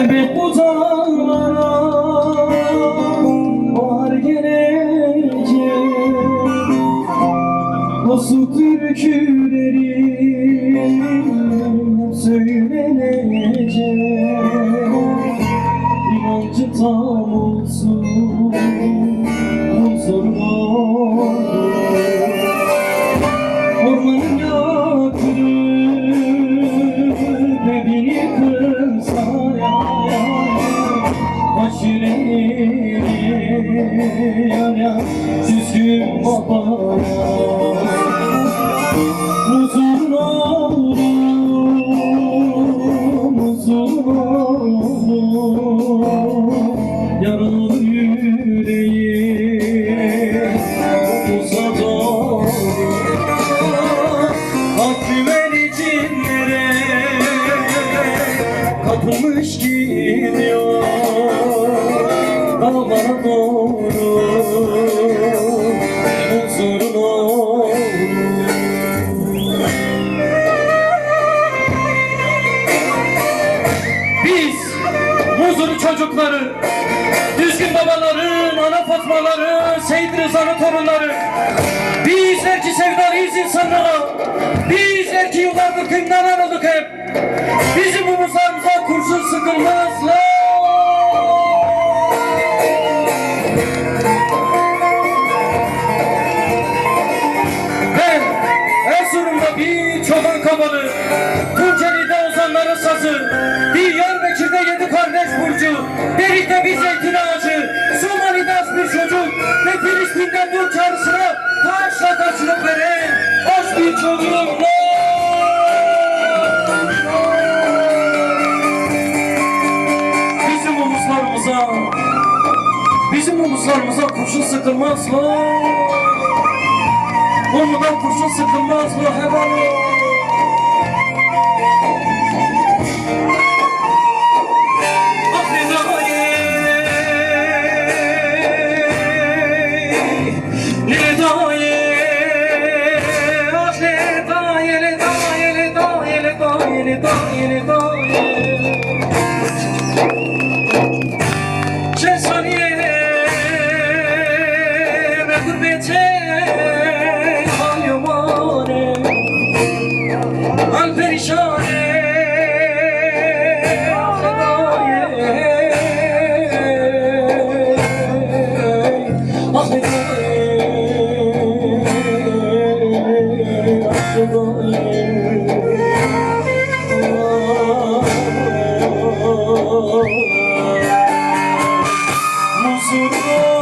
Elbet bu dağlara bahar gelecek, o su türküleri söylenecek. İnancı tam olsun huzurla, ormanın yakını beni kırsa aşireleri yana süzgün babaya. Uzun oldum, uzun oldum, yaralı yüreğim uzadı. Ak güvercinlere kapılmış gidiyor dağlara doğru, huzurun olur. Biz huzuru çocukları, düzgün babaların, ana Fatmaları, Seyit Rıza'nın torunları, bizler ki sevdalıyız insanlara, bizler ki yıllardır kıyımdan ayrıldık hep. Bizim omuzlarımıza kurşun sıkılmaz la. Ben Erzurum'da bir çoban kabalı, Tunceli'de ozanların sazı, Diyarbakır'da 7 kardeş burcu, Derik'te bir zeytin ağacı, Somali'de az bir çocuk ve Filistin'den dur çağrısına taşla karşılık veren aç bir çocuğum. Bizim omuzlarımıza kurşun sıkılmaz la. Ondan kurşun sıkılmaz la hemen. Musul